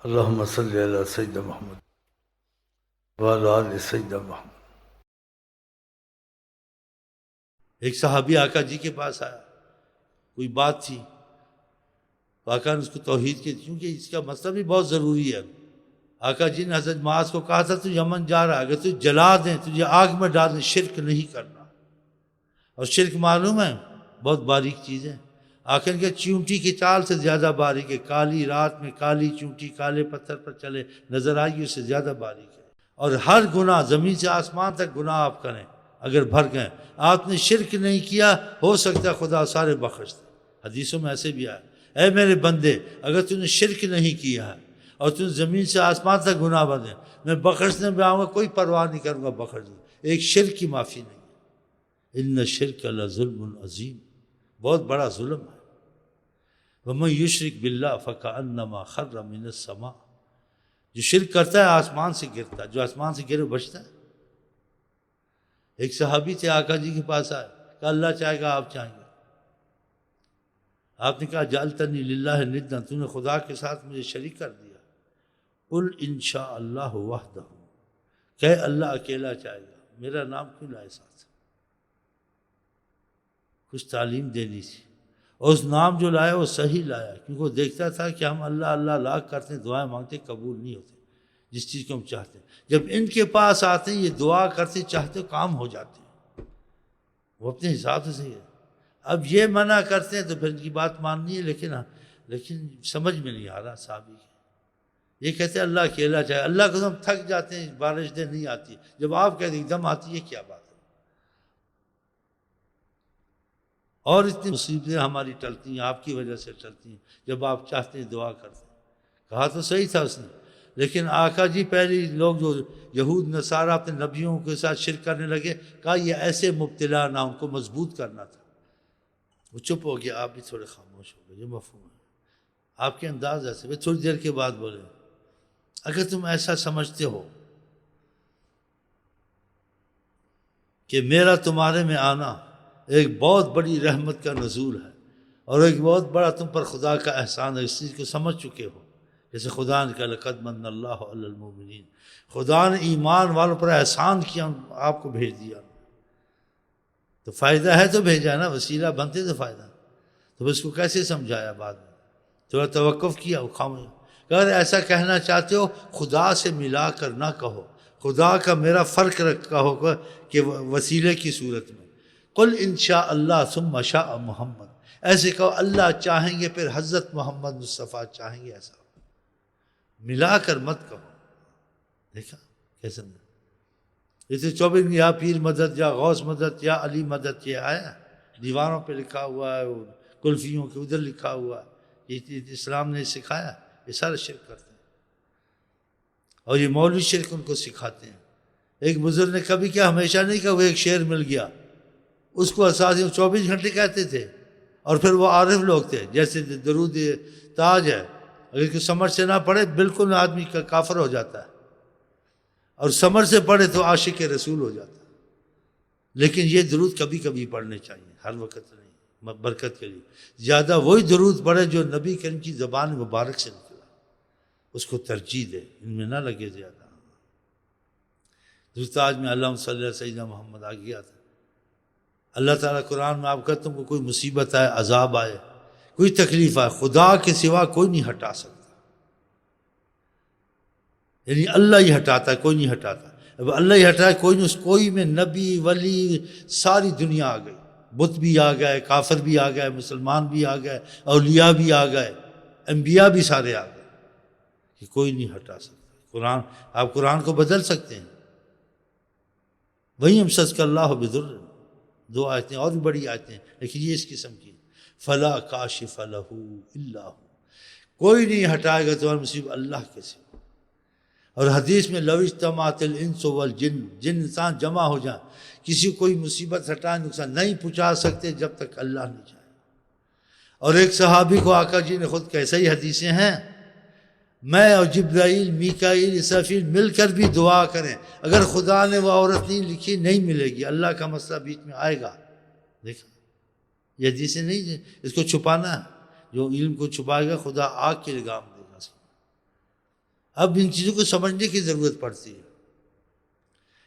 اللہم صلی علی سیدنا محمد وعلی آل سیدنا محمد۔ ایک صحابی آقا جی کے پاس آیا، کوئی بات تھی، تو آقا نے اس کو توحید کی، کیونکہ اس کا مسئلہ بھی بہت ضروری ہے۔ آقا جی نے حضرت معاذ کو کہا تھا تو یمن جا رہا ہے، اگر تجھے جلا دیں، تجھے آگ میں ڈال دیں، شرک نہیں کرنا۔ اور شرک معلوم ہے بہت باریک چیز ہے۔ آخر کہ چونٹی کی چال سے زیادہ باریک ہے، کالی رات میں کالی چونٹی کالے پتھر پر چلے نظر آئے گی، اس سے زیادہ باریک ہے۔ اور ہر گناہ زمین سے آسمان تک گناہ آپ کریں، اگر بھر گئے، آپ نے شرک نہیں کیا، ہو سکتا ہے خدا سارے بخش دے۔ حدیثوں میں ایسے بھی آیا، اے میرے بندے، اگر تو نے شرک نہیں کیا ہے اور تم زمین سے آسمان تک گناہ بندے، میں بخشنے میں آؤں گا، کوئی پرواہ نہیں کروں گا، بخش دوں۔ ایک شرک کی معافی نہیں ہے۔ ان الشرک لظلم عظیم، بہت بڑا ظلم ہے۔ وَمَن يُشْرِكْ بِاللَّهِ فَكَأَنَّمَا خَرَّ مِنَ السَّمَاءِ، جو شرک کرتا ہے آسمان سے گرتا ہے، جو آسمان سے گرے بچتا ہے۔ ایک صحابی تھے، آقا جی کے پاس آئے، کہا اللہ چاہے گا آپ چاہیں گے۔ آپ نے کہا جعلتنی للہ ندا، تو نے خدا کے ساتھ مجھے شریک کر دیا۔ قل ان شاء اللہ وحدہ، کہ اللہ اکیلا چاہے گا، میرا نام کیوں لائے ساتھ؟ کچھ تعلیم دینی تھی، اور اس نام جو لایا وہ صحیح لایا، کیونکہ وہ دیکھتا تھا کہ ہم اللہ اللہ لاکھ کرتے ہیں، دعائیں مانگتے قبول نہیں ہوتے جس چیز کو ہم چاہتے ہیں۔ جب ان کے پاس آتے ہیں، یہ دعا کرتے چاہتے کام ہو جاتے ہیں، وہ اپنے حساب سے صحیح ہے۔ اب یہ منع کرتے ہیں تو پھر ان کی بات ماننی ہے، لیکن سمجھ میں نہیں آ رہا صحابی کے۔ یہ کہتے ہیں اللہ اکیلا چاہے، اللہ کو ہم تھک جاتے ہیں، بارش دے نہیں آتی، جب آپ کہتے ہیں ایک دم آتی ہے، کیا بات ہے؟ اور اتنی مصیبتیں ہماری ٹلتی ہیں، آپ کی وجہ سے ٹلتی ہیں، جب آپ چاہتے ہیں دعا کرتے ہیں۔ کہا تو صحیح تھا اس نے، لیکن آقا جی پہلی لوگ جو یہود نصارہ اپنے نبیوں کے ساتھ شرک کرنے لگے، کہا یہ ایسے مبتلا نہ، ان کو مضبوط کرنا تھا۔ وہ چپ ہو گیا، آپ بھی تھوڑے خاموش ہو گئے، یہ مفہوم ہے۔ آپ کے انداز ایسے، وہ تھوڑی دیر کے بعد بولے، اگر تم ایسا سمجھتے ہو کہ میرا تمہارے میں آنا ایک بہت بڑی رحمت کا نزول ہے اور ایک بہت بڑا تم پر خدا کا احسان ہے، اس چیز کو سمجھ چکے ہو، جیسے خدا نے کہا لقد من اللہ علی المؤمنین، خدا نے ایمان والوں پر احسان کیا، آپ کو بھیج دیا، تو فائدہ ہے تو بھیجا نا، وسیلہ بنتے تو فائدہ، تو اس کو کیسے سمجھایا بعد میں؟ تھوڑا توقف کیا، وہ خاموش۔ اگر ایسا کہنا چاہتے ہو خدا سے ملا کر نہ کہو، خدا کا میرا فرق رکھا ہوگا کہ وسیلے کی صورت میں، قل انشاء اللہ ثم شاء محمد، ایسے کہو اللہ چاہیں گے پھر حضرت محمد مصطفیٰ چاہیں گے، ایسا ملا کر مت کہو۔ دیکھا کیسے؟ جیسے 24 یا پیر مدد یا غوث مدد یا علی مدد، یہ آیا دیواروں پہ لکھا ہوا ہے، کلفیوں کے ادھر لکھا ہوا ہے، یہ اسلام نے سکھایا، یہ سارے شرک کرتے ہیں، اور یہ مولوی شرک ان کو سکھاتے ہیں۔ ایک بزرگ نے کبھی کیا، ہمیشہ نہیں کہا، وہ ایک شعر مل گیا، اس کو اساسی 24 گھنٹے کہتے تھے، اور پھر وہ عارف لوگ تھے، جیسے درود تاج ہے، اگر کوئی سمجھ سے نہ پڑھے بالکل آدمی کا کافر ہو جاتا ہے، اور سمجھ سے پڑھے تو عاشق رسول ہو جاتا ہے۔ لیکن یہ درود کبھی کبھی پڑھنے چاہیے، ہر وقت نہیں، برکت کے لیے۔ زیادہ وہی درود پڑھے جو نبی کریم کی زبان مبارک سے نکلا، اس کو ترجیح دے، ان میں نہ لگے زیادہ۔ درود تاج میں اللہم صلی اللہ علیہ سیدنا محمد آ گیا تھا۔ اللہ تعالیٰ قرآن میں آپ کہتے ہیں کہ کوئی مصیبت آئے، عذاب آئے، کوئی تکلیف آئے، خدا کے سوا کوئی نہیں ہٹا سکتا، یعنی اللہ ہی ہٹاتا ہے، کوئی نہیں ہٹاتا۔ اب اللہ ہی ہٹائے، کوئی نہیں، اس کوئی میں نبی ولی ساری دنیا آ گئی، بت بھی آ گئے، کافر بھی آ گئے، مسلمان بھی آ گئے، اولیاء بھی آ گئے، انبیاء بھی سارے آ گئے، کہ کوئی نہیں ہٹا سکتا۔ قرآن، آپ قرآن کو بدل سکتے ہیں؟ وہی امسسک اللہ بضر، 2 آیتیں اور بھی بڑی آیتیں، لیکن یہ اس قسم کی، فلا کاشف لہ الا ہو، کوئی نہیں ہٹائے گا تمہاری مصیبت اللہ کے سوا۔ اور حدیث میں لو اجتمعت الانس والجن، جن انسان جمع ہو جائیں، کسی کو کوئی مصیبت ہٹائے، نقصان نہیں پہنچا سکتے جب تک اللہ نہیں چاہے۔ اور ایک صحابی کو آقا جی نے خود کیسے ہی حدیثیں ہیں، میں اور جبرائیل میکائیل اسرافیل مل کر بھی دعا کریں، اگر خدا نے وہ عورت نہیں لکھی نہیں ملے گی، اللہ کا مسئلہ بیچ میں آئے گا۔ دیکھا یہ حدیثیں نہیں، اس کو چھپانا ہے، جو علم کو چھپائے گا خدا آگ کی لگام دے گا۔ اب ان چیزوں کو سمجھنے کی ضرورت پڑتی ہے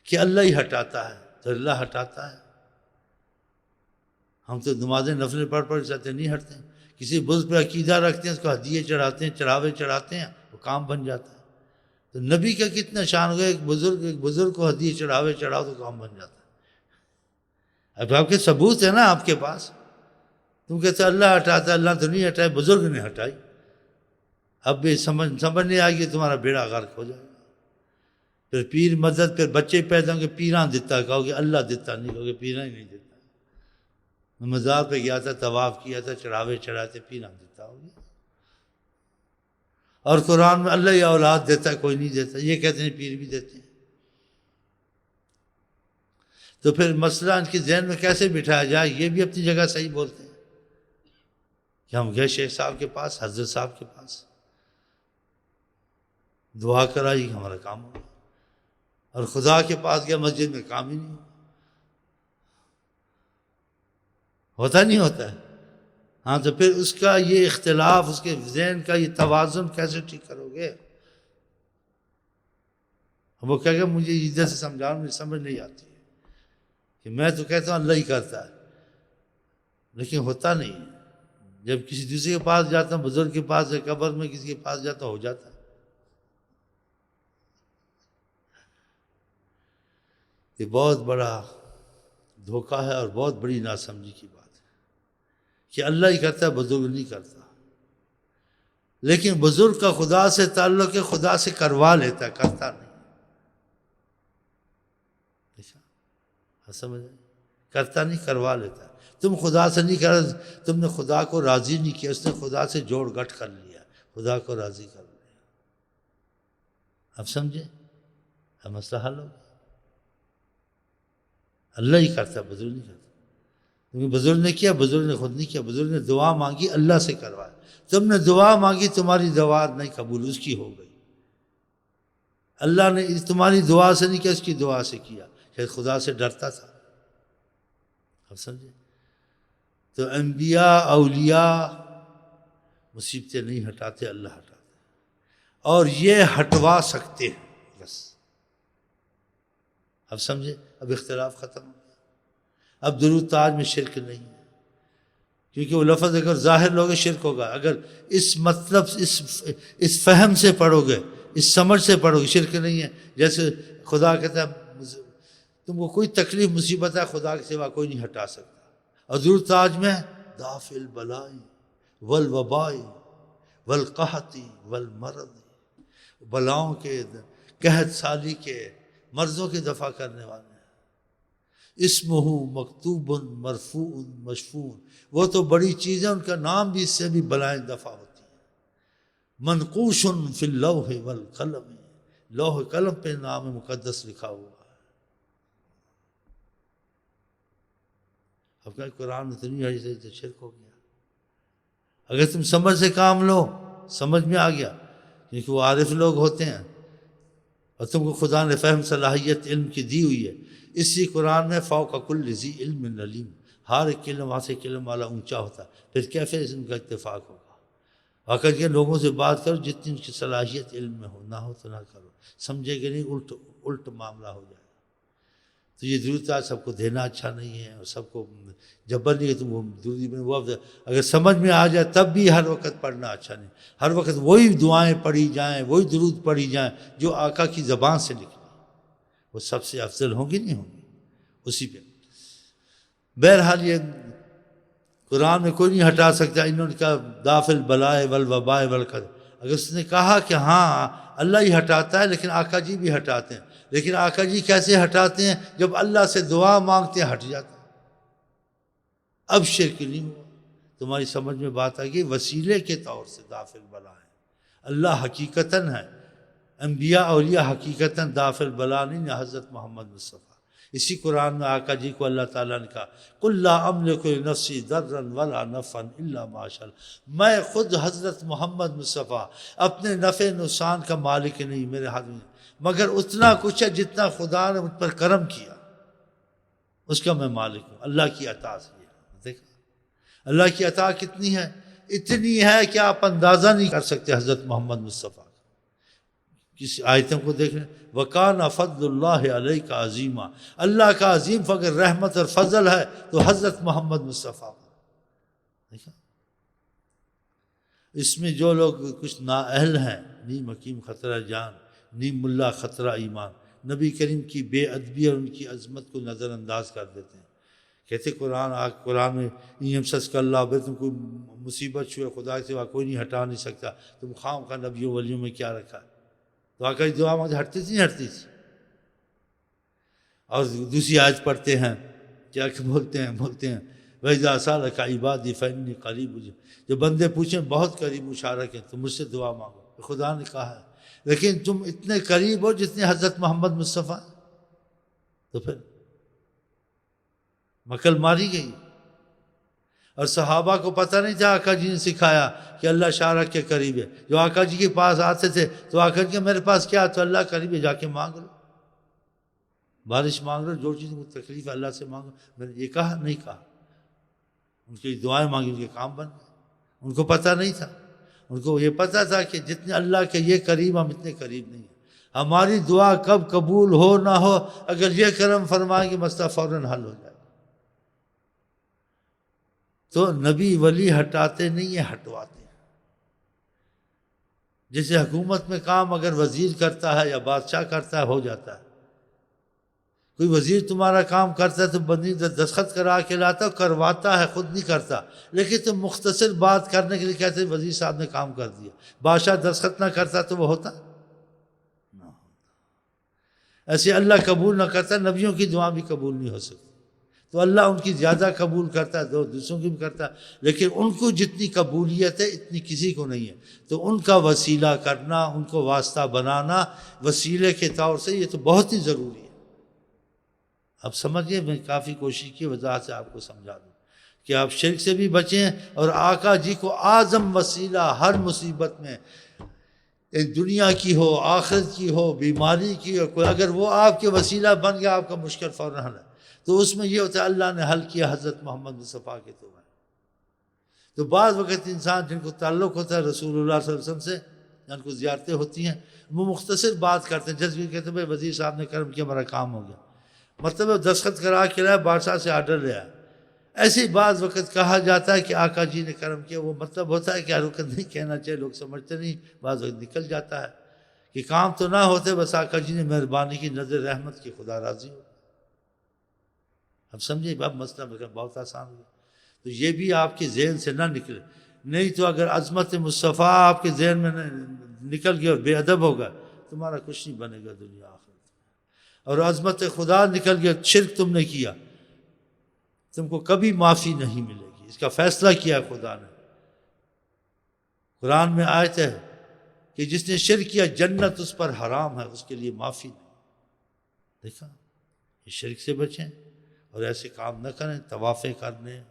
کہ اللہ ہی ہٹاتا ہے تو اللہ ہٹاتا ہے. ہم تو نمازیں نفلیں پڑھ چاہتے نہیں ہٹتے. کسی بت پہ عقیدہ رکھتے ہیں، اس کو ہدیے چڑھاتے ہیں، چڑھاوے چڑھاتے ہیں، وہ کام بن جاتا ہے. تو نبی کا کتنا شان ہو گیا، ایک بزرگ کو ہدیے چڑھاوے چڑھاؤ تو کام بن جاتا ہے. اب آپ کے ثبوت ہے نا آپ کے پاس. تم کہتے اللہ ہٹاتا ہے، اللہ تو نہیں ہٹائے، بزرگ نے ہٹائی. اب بھی سمجھ نہیں آئے گی، تمہارا بیڑا غرق ہو جائے گا. پھر پیر مدد، پھر بچے پیدا ہوں گے پیراں دیتا کہو گے، اللہ دیتا نہیں کہو گے پیراں ہی نہیں دیتا. میں مزار پہ گیا تھا، طواف کیا تھا، چڑھاوے چڑھاتے، پیراں دیتا ہوگی. اور قرآن میں اللہ ہی اولاد دیتا ہے، کوئی نہیں دیتا. یہ کہتے ہیں پیر بھی دیتے ہیں. تو پھر مسئلہ ان کے ذہن میں کیسے بٹھایا جائے؟ یہ بھی اپنی جگہ صحیح بولتے ہیں کہ ہم گئے شیخ صاحب کے پاس، حضرت صاحب کے پاس، دعا کرائی، ہمارا کام ہوا. اور خدا کے پاس گیا، مسجد میں کام ہی نہیں ہوا. ہوتا نہیں ہوتا ہے. ہاں تو پھر اس کا یہ اختلاف، اس کے ذہن کا یہ توازن کیسے ٹھیک کرو گے؟ وہ کہے گا مجھے ادھر سے سمجھاؤ، مجھے سمجھ نہیں آتی ہے کہ میں تو کہتا ہوں اللہ ہی کرتا ہے، لیکن ہوتا نہیں ہے. جب کسی دوسرے کے پاس جاتا ہوں، بزرگ کے پاس یا قبر میں کسی کے پاس جاتا ہوں، ہو جاتا ہے. یہ بہت بڑا دھوکہ ہے اور بہت بڑی ناسمجھی کی بات ہے کہ اللہ ہی کرتا ہے، بزرگ نہیں کرتا. لیکن بزرگ کا خدا سے تعلق ہے، خدا سے کروا لیتا ہے، کرتا نہیں. سمجھ کرتا نہیں، کروا لیتا ہے. تم خدا سے نہیں کر، تم نے خدا کو راضی نہیں کیا، اس نے خدا سے جوڑ گٹھ کر لیا، خدا کو راضی کر لیا. اب سمجھے؟ اب مسئلہ حل ہو گیا. اللہ ہی کرتا ہے، بزرگ نہیں کرتا. کیونکہ بزرگ نے کیا، بزرگ نے خود نہیں کیا. بزرگ نے دعا مانگی، اللہ سے کروایا. تم نے دعا مانگی، تمہاری دعا نہیں قبول، اس کی ہو گئی. اللہ نے تمہاری دعا سے نہیں کیا، اس کی دعا سے کیا. کہ خدا سے ڈرتا تھا. اب سمجھے؟ تو انبیاء اولیاء مصیبتیں نہیں ہٹاتے، اللہ ہٹاتے. اور یہ ہٹوا سکتے ہیں بس. اب سمجھے؟ اب اختلاف ختم ہو گیا. اب درود تاج میں شرک نہیں ہے، کیونکہ وہ لفظ اگر ظاہر لوگے شرک ہوگا. اگر اس مطلب اس فہم سے پڑھو گے، اس سمجھ سے پڑھو گے، شرک نہیں ہے. جیسے خدا کہتا ہے تم کو کوئی تکلیف مصیبت ہے، خدا کے سوا کوئی نہیں ہٹا سکتا. اور درود تاج میں دافع البلاء والوباء والقحط والمرض، بلاؤں کے، قحط سالی کے، مرضوں کے دفع کرنے والے ہیں. اسمہ مکتوب مرفوع مشفون، وہ تو بڑی چیز ہے، ان کا نام بھی، اس سے بھی بلائیں دفع ہوتی ہیں. منقوش فی اللوح والقلم، لوح قلم پہ نام مقدس لکھا ہوا ہے. اب کہ قرآن میں تو نہیں ہے، تو شرک ہو گیا. اگر تم سمجھ سے کام لو، سمجھ میں آ گیا، کیونکہ وہ عارف لوگ ہوتے ہیں اور تم کو خدا نے فہم صلاحیت علم کی دی ہوئی ہے. اسی قرآن میں فوق کل ذی علم علیم، ہر ایک علم وہاں سے علم والا اونچا ہوتا ہے. پھر کیسے ان کا اتفاق ہوگا؟ آ کر کے لوگوں سے بات کرو جتنی ان کی صلاحیت علم میں ہو، نہ ہو تو نہ کرو. سمجھے کہ نہیں، الٹ معاملہ ہو جائے. تو یہ درود تاج سب کو دینا اچھا نہیں ہے، اور سب کو جبر نہیں ہے. تم وہ درود میں وہ اگر سمجھ میں آ جائے تب بھی ہر وقت پڑھنا اچھا نہیں. ہر وقت وہی دعائیں پڑھی جائیں، وہی درود پڑھی جائیں جو آقا کی زبان سے نکلی، وہ سب سے افضل ہوں گی نہیں ہوں گی اسی پہ. بہرحال یہ قرآن میں کوئی نہیں ہٹا سکتا. انہوں نے کہا دافع البلاء والوباء والقحط. اگر اس نے کہا کہ ہاں اللہ ہی ہٹاتا ہے، لیکن آقا جی بھی ہٹاتے ہیں. لیکن آقا جی کیسے ہٹاتے ہیں؟ جب اللہ سے دعا مانگتے ہیں ہٹ جاتا ہے. اب شرک نہیں ہوا. تمہاری سمجھ میں بات آ گئی. وسیلے کے طور سے دافع البلاء ہے، اللہ حقیقتاً ہے. انبیاء اولیاء حقیقتاً دافع البلاء نہیں. حضرت محمد مصطفیٰ، اسی قرآن میں آقا جی کو اللہ تعالیٰ نے کہا قل لا املک لنفسی ضرا ولا نفعا الا ما شاء اللہ. میں خود حضرت محمد مصطفیٰ اپنے نفع نقصان کا مالک نہیں، میرے ہاتھ میں، مگر اتنا کچھ ہے جتنا خدا نے مجھ پر کرم کیا اس کا میں مالک ہوں. اللہ کی عطا سے دیکھا، اللہ کی عطا کتنی ہے، اتنی ہے کہ آپ اندازہ نہیں کر سکتے حضرت محمد مصطفیٰ کا. کسی آیتوں کو دیکھ لیں، وَكَانَ فَضْلُ اللَّهِ عَلَيْكَ عَظِيمًا، اللہ کا عظیم اگر رحمت اور فضل ہے تو حضرت محمد مصطفیٰ پر۔ دیکھا اس میں جو لوگ کچھ نااہل ہیں، نیم حکیم خطرہ جان، نیم ملا خطرہ ایمان، نبی کریم کی بے ادبی اور ان کی عظمت کو نظر انداز کر دیتے ہیں۔ کہتے قرآن میں یمسسک اللہ بے، تم کوئی مصیبت چھوئے خدا کے سوا کوئی نہیں ہٹا نہیں سکتا، تم خام خواہ نبیوں ولیوں میں کیا رکھا ہے؟ تو آقا کی دعا مانگتے ہٹتی تھی نہیں ہٹتی تھی۔ اور دوسری آیت پڑھتے ہیں، کیا بولتے ہیں وَإِذَا سَأَلَكَ عِبَادِي فَإِنِّي قَرِيبٌ، جو بندے پوچھیں بہت قریب مشارک ہیں تو مجھ سے دعا مانگو، خدا نے کہا ہے۔ لیکن تم اتنے قریب ہو جتنے حضرت محمد مصطفیٰ، تو پھر مکل ماری گئی۔ اور صحابہ کو پتہ نہیں تھا، آقا جی نے سکھایا کہ اللہ شارک کے قریب ہے۔ جو آقا جی کے پاس آتے تھے تو آقا جی کہ میرے پاس کیا، تو اللہ قریب ہے، جا کے مانگ لو، بارش مانگ لو، جو چیز کو تکلیف ہے اللہ سے مانگو۔ میں نے یہ کہا نہیں کہا، ان کی دعائیں مانگی، ان کے کام بن گئے۔ ان کو پتہ نہیں تھا، ان کو یہ پتہ تھا کہ جتنے اللہ کے یہ قریب ہم اتنے قریب نہیں ہیں۔ ہماری دعا کب قبول ہو نہ ہو، اگر یہ کرم فرمائیں کہ مسئلہ فوراً حل ہو جائے۔ تو نبی ولی ہٹاتے نہیں ہیں، ہٹواتے ہیں۔ جیسے حکومت میں کام اگر وزیر کرتا ہے یا بادشاہ کرتا ہے ہو جاتا ہے۔ کوئی وزیر تمہارا کام کرتا ہے تو بندی دستخط کرا کے لاتا، کرواتا ہے، خود نہیں کرتا، لیکن تم مختصر بات کرنے کے لیے کہتے ہیں وزیر صاحب نے کام کر دیا۔ بادشاہ دستخط نہ کرتا تو وہ ہوتا نہ ہوتا۔ ایسے اللہ قبول نہ کرتا، نبیوں کی دعا بھی قبول نہیں ہو سکتی۔ تو اللہ ان کی زیادہ قبول کرتا ہے، دوسروں کی بھی کرتا ہے، لیکن ان کو جتنی قبولیت ہے اتنی کسی کو نہیں ہے۔ تو ان کا وسیلہ کرنا، ان کو واسطہ بنانا وسیلے کے طور سے، یہ تو بہت ہی ضروری ہے۔ اب سمجھیے، میں کافی کوشش کی وضاحت سے آپ کو سمجھا دوں کہ آپ شرک سے بھی بچیں اور آقا جی کو اعظم وسیلہ ہر مصیبت میں، دنیا کی ہو، آخرت کی ہو، بیماری کی ہو، کوئی اگر وہ آپ کے وسیلہ بن گیا آپ کا مشکل فوراً حل ہے۔ تو اس میں یہ ہوتا ہے اللہ نے حل کیا حضرت محمد مصطفیٰ کے تو ہے۔ تو بعض وقت انسان جن کو تعلق ہوتا ہے رسول اللہ صلی اللہ علیہ وسلم سے، جن کو زیارتیں ہوتی ہیں، وہ مختصر بات کرتے ہیں، جیسے کہ کہتے ہیں بھائی وزیر صاحب نے کرم کیا، ہمارا کام ہو گیا، مطلب وہ دستخط کرا کے لائے، بادشاہ سے آرڈر لیا۔ ایسی بعض وقت کہا جاتا ہے کہ آقا جی نے کرم کیا، وہ مطلب ہوتا ہے کہ ہر وقت نہیں کہنا چاہیے، لوگ سمجھتے نہیں، بعض وقت نکل جاتا ہے کہ کام تو نہ ہوتے، بس آقا جی نے مہربانی کی، نظر رحمت کی، خدا راضی ہو۔ اب سمجھے، اب مسئلہ بہت آسان ہو گیا۔ تو یہ بھی آپ کے ذہن سے نہ نکلے، نہیں تو اگر عظمت مصطفیٰ آپ کے ذہن میں نکل گیا اور بے ادب ہوگا، تمہارا کچھ نہیں بنے گا دنیا آخرت۔ اور عظمت خدا نکل گیا، شرک تم نے کیا، تم کو کبھی معافی نہیں ملے گی، اس کا فیصلہ کیا خدا نے۔ قرآن میں آیت ہے کہ جس نے شرک کیا جنت اس پر حرام ہے، اس کے لیے معافی نہیں۔ دیکھا، یہ شرک سے بچیں اور ایسے کام نہ کریں، طوافیں کرنے،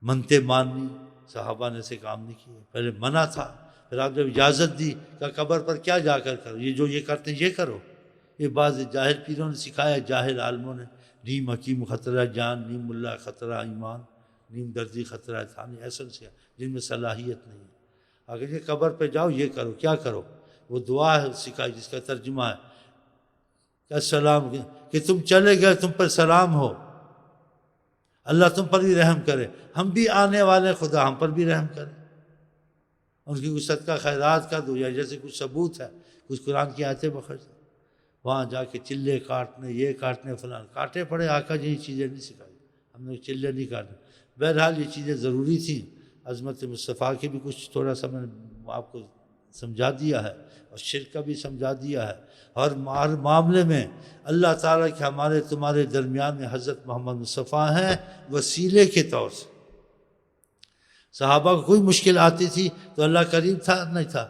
منتیں ماننی، صحابہ نے ایسے کام نہیں کیے۔ پہلے منع تھا، پھر آپ جب اجازت دی کہ قبر پر کیا جا کر کرو، یہ جو یہ کرتے ہیں یہ کرو۔ یہ بعض جاہل پیروں نے سکھایا، جاہل عالموں نے، نیم حکیم خطرہ جان، نیم ملا خطرہ ایمان، نیم دردی خطرہ ثانی، ایسا سے جن میں صلاحیت نہیں ہے۔ اگر یہ قبر پہ جاؤ یہ کرو، کیا کرو، وہ دعا ہے سکھائی جس کا ترجمہ ہے کہ السلام، کہ تم چلے گئے تم پر سلام ہو، اللہ تم پر بھی رحم کرے، ہم بھی آنے والے، خدا ہم پر بھی رحم کرے۔ ان کی کچھ صدقہ خیرات کر دو، یا جیسے کچھ ثبوت ہے، کچھ قرآن کی آیتیں بخش دو، وہاں جا کے چلے کاٹنے، یہ کاٹنے، فلان کاٹے پڑے۔ آقا جی یہ چیزیں نہیں سکھائی، ہم نے چلے نہیں کاٹے۔ بہرحال یہ چیزیں ضروری تھیں، عظمت مصطفیٰ کی بھی کچھ تھوڑا سا میں نے آپ کو سمجھا دیا ہے، اور شرک کا بھی سمجھا دیا ہے۔ اور ہر معاملے میں اللہ تعالیٰ کے ہمارے تمہارے درمیان میں حضرت محمد مصطفیٰ ہیں وسیلے کے طور سے۔ صحابہ کو کوئی مشکل آتی تھی تو اللہ قریب تھا نہیں تھا،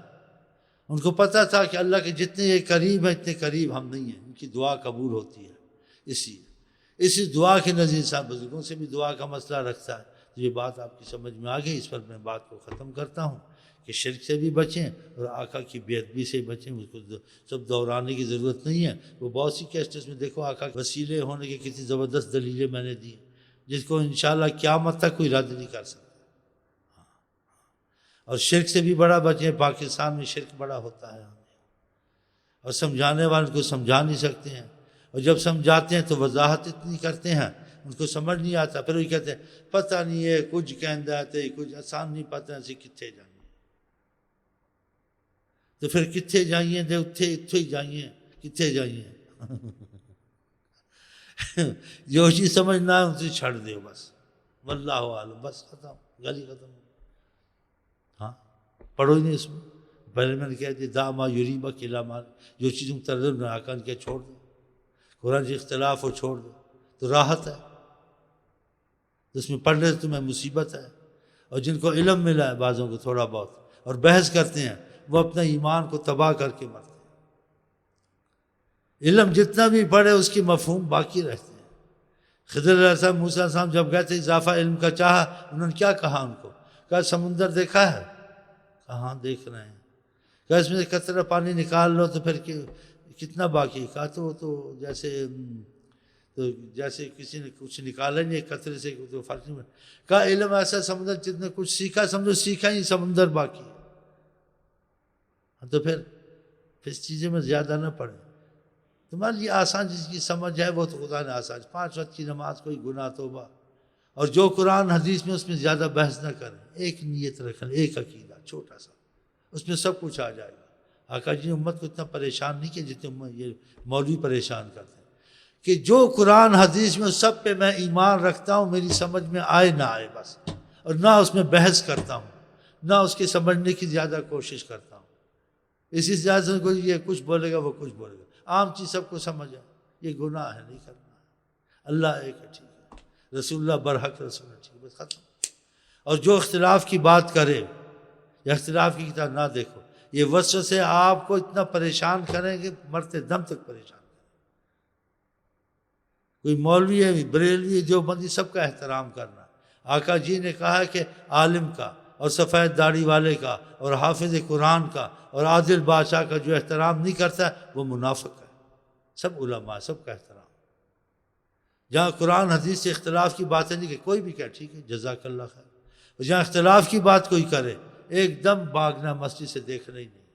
ان کو پتہ تھا کہ اللہ کے جتنے یہ قریب ہیں اتنے قریب ہم نہیں ہیں، ان کی دعا قبول ہوتی ہے۔ اسی دعا کے نظیر صاحب بزرگوں سے بھی دعا کا مسئلہ رکھتا ہے۔ تو یہ بات آپ کی سمجھ میں آ گئی، اس پر میں بات کو ختم کرتا ہوں کہ شرک سے بھی بچیں اور آقا کی بے ادبی سے بچیں۔ اس کو سب دہرانے کی ضرورت نہیں ہے، وہ بہت سی کیسٹس میں دیکھو آقا کے وسیلے ہونے کی کتنی زبردست دلیلیں میں نے دی، جس کو انشاءاللہ قیامت تک کوئی رد نہیں کر سکتا۔ اور شرک سے بھی بڑا بچیں، پاکستان میں شرک بڑا ہوتا ہے، اور سمجھانے والے کو سمجھا نہیں سکتے ہیں، اور جب سمجھاتے ہیں تو وضاحت اتنی کرتے ہیں ان کو سمجھ نہیں آتا، پھر وہی کہتے ہیں پتہ نہیں ہے کچھ کہندا تے کچھ آسان نہیں پتہ اسی کتنے جائیں، تو پھر کتنے جائیں تے اتھے ہی جائیں، کتنے جائیں جو چیز سمجھنا ہے ان سے چھڑ دے بس، واللہ عالم، بس ختم، گل ہی ختم۔ ہاں پڑھو ہی نہیں اس میں، پہلے میں نے کہا کہ دا ما یریبک الی ما، جو چیزوں ترجم نہ آکان کیا چھوڑ دو، قرآن سے اختلاف ہو چھوڑ دو تو راحت ہے، اس میں پڑھنے سے تمہیں مصیبت ہے۔ اور جن کو علم ملا ہے بعضوں کو تھوڑا بہت اور بحث کرتے ہیں وہ اپنا ایمان کو تباہ کر کے مرتے ہیں۔ علم جتنا بھی پڑھے اس کی مفہوم باقی رہتے ہیں۔ خضر علیہ السلام، موسیٰ علیہ السلام جب گئے تھے اضافہ علم کا چاہا، انہوں نے کیا کہا ان کو؟ کہا سمندر دیکھا ہے؟ کہاں دیکھ رہے ہیں؟ کہا اس میں سے قطرہ پانی نکال لو تو پھر کتنا باقی؟ کہا تو جیسے کسی نے کچھ نکالا نہیں قطرے سے تو فرق نہیں۔ کہا علم ایسا سمندر جتنے کچھ سیکھا سمجھو سیکھا ہی سمندر باقی ہے، تو پھر اس چیزیں میں زیادہ نہ پڑھیں۔ تمہارے لیے آسان جس کی سمجھ ہے وہ تو خدا نے آسان، 5 وقت کی نماز، کوئی گناہ توبہ، اور جو قرآن حدیث میں اس میں زیادہ بحث نہ کریں، ایک نیت رکھیں، ایک عقیدہ چھوٹا سا، اس میں سب کچھ آ جائے گا۔ آقا جی نے امت کو اتنا پریشان نہیں کیا جتنے یہ مولوی پریشان کرتے ہیں کہ جو قرآن حدیث میں سب پہ میں ایمان رکھتا ہوں، میری سمجھ میں آئے نہ آئے بس، اور نہ اس میں بحث کرتا ہوں، نہ اس کے سمجھنے کی زیادہ کوشش کرتا ہوں۔ اسی زیادہ سے کوئی یہ کچھ بولے گا وہ کچھ بولے گا، عام چیز سب کو سمجھ ہے، یہ گناہ ہے، نہیں کرنا ہے، اللہ ایک ہے، ٹھیک ہے، رسول اللہ برحق رسول ہے، ٹھیک ہے، بس ختم۔ اور جو اختلاف کی بات کرے یا اختلاف کی کتاب نہ دیکھو، یہ وسوسے آپ کو اتنا پریشان کریں کہ مرتے دم تک پریشان کریں۔ کوئی مولوی ہے، بریلوی ہے، دیوبندی، سب کا احترام کرنا۔ آقا جی نے کہا کہ عالم کا اور سفید داڑھی والے کا اور حافظ قرآن کا اور عادل بادشاہ کا جو احترام نہیں کرتا وہ منافق ہے۔ سب علماء، سب کا احترام۔ جہاں قرآن حدیث سے اختلاف کی باتیں نہیں کہ کوئی بھی کہے ٹھیک ہے جزاک اللہ خیر، اور جہاں اختلاف کی بات کوئی کرے ایک دم بھاگنا، مسجد سے دیکھنا ہی نہیں۔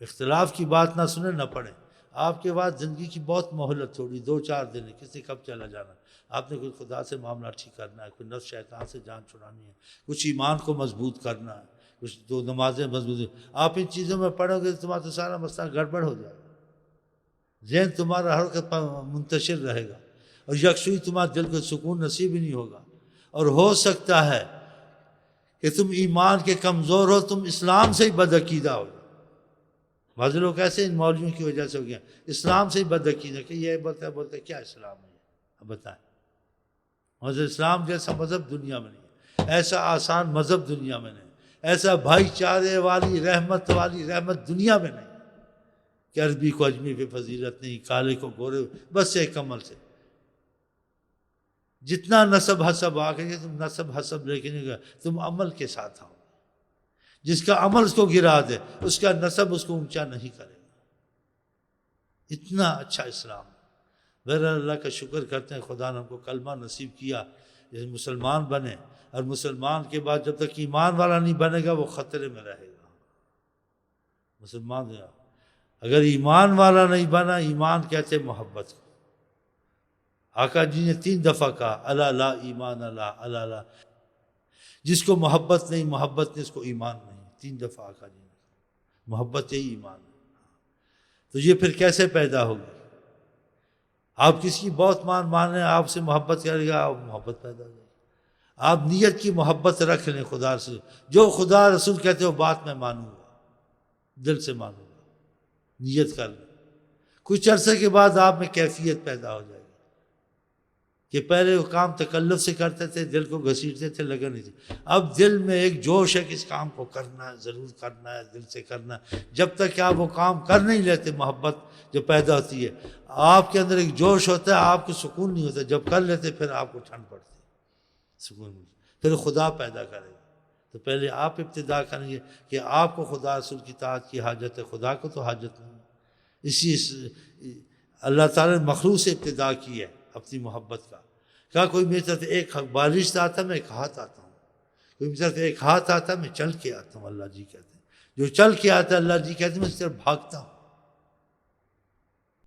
اختلاف کی بات نہ سنیں نہ پڑھیں۔ آپ کے بعد زندگی کی بہت مہلت تھوڑی، 2-4 دن ہے، کسی کب چلا جانا۔ آپ نے کوئی خدا سے معاملہ ٹھیک کرنا ہے، کوئی نفس شیطان سے جان چھڑانی ہے، کچھ ایمان کو مضبوط کرنا ہے، کچھ 2 نمازیں مضبوط۔ آپ ان چیزوں میں پڑھو گے تو تمہارا تو سارا مسئلہ گڑبڑ ہو جائے گا، ذہن تمہارا ہر وقت منتشر رہے گا، اور یکسوئی تمہارے دل کو سکون نصیب ہی نہیں ہوگا۔ اور ہو سکتا ہے کہ تم ایمان کے کمزور ہو، تم اسلام سے ہی بدعقیدہ ہو۔ بعض لوگ ایسے ان مولویوں کی وجہ سے ہو گیا اسلام سے ہی بدعقیدہ کہ یہ بولتا ہے کیا اسلام ہے؟ اب بتائیں، مذہب اسلام جیسا مذہب دنیا میں نہیں، ایسا آسان مذہب دنیا میں نہیں، ایسا بھائی چارے والی رحمت دنیا میں نہیں کہ عربی کو اجمی پہ فضیلت نہیں، کالے کو گورے، بس ایک عمل سے جتنا نسب حسب آ کے تم نسب حسب لے کے نہیں گئے، تم عمل کے ساتھ آؤ۔ جس کا عمل اس کو گرا دے اس کا نسب اس کو اونچا نہیں کرے گا۔ اتنا اچھا اسلام ہے۔ بہرحال اللہ کا شکر کرتے ہیں خدا نے ہم کو کلمہ نصیب کیا، جیسے مسلمان بنے، اور مسلمان کے بعد جب تک ایمان والا نہیں بنے گا وہ خطرے میں رہے گا۔ مسلمان اگر ایمان والا نہیں بنا، ایمان کہتے محبت کو۔ آقا جی نے 3 دفعہ کہا الا لا ایمان اللہ، الا لا، جس کو محبت نہیں، محبت نہیں، اس کو ایمان نہیں۔ 3 دفعہ آقا جی نے کہا محبت یہی ایمان ہے۔ تو یہ پھر کیسے پیدا ہوگی؟ آپ کسی کی بہت مانیں، آپ سے محبت کرے گا، آپ محبت پیدا ہو جائے گی۔ آپ نیت کی محبت رکھ لیں خدا سے، جو خدا رسول کہتے ہو بات میں مانوں گا، دل سے مانوں گا، نیت کر لیں۔ کچھ عرصے کے بعد آپ میں کیفیت پیدا ہو جائے گی کہ پہلے وہ کام تکلف سے کرتے تھے، دل کو گھسیٹتے تھے، لگن نہیں تھی۔ اب دل میں ایک جوش ہے کہ اس کام کو کرنا ہے، ضرور کرنا ہے، دل سے کرنا ہے۔ جب تک کہ آپ وہ کام کر نہیں لیتے، محبت جو پیدا ہوتی ہے، آپ کے اندر ایک جوش ہوتا ہے، آپ کو سکون نہیں ہوتا۔ جب کر لیتے پھر آپ کو ٹھنڈ پڑتی ہے، سکون نہیں، پھر خدا پیدا کرے گا۔ تو پہلے آپ ابتدا کریں گے کہ آپ کو خدا رسول کی اطاعت کی حاجت ہے، خدا کو تو حاجت نہیں۔ اسی اللہ تعالیٰ نے مخلوق سے ابتدا کی ہے اپنی محبت کا۔ کہا کوئی میری طرف ایک بالش آتا میں ایک ہاتھ آتا ہوں، کوئی میری طرف ایک ہاتھ آتا میں چل کے آتا ہوں، اللہ جی کہتے ہیں۔ جو چل کے آتا ہے اللہ جی کہتے ہیں میں اس طرف بھاگتا ہوں،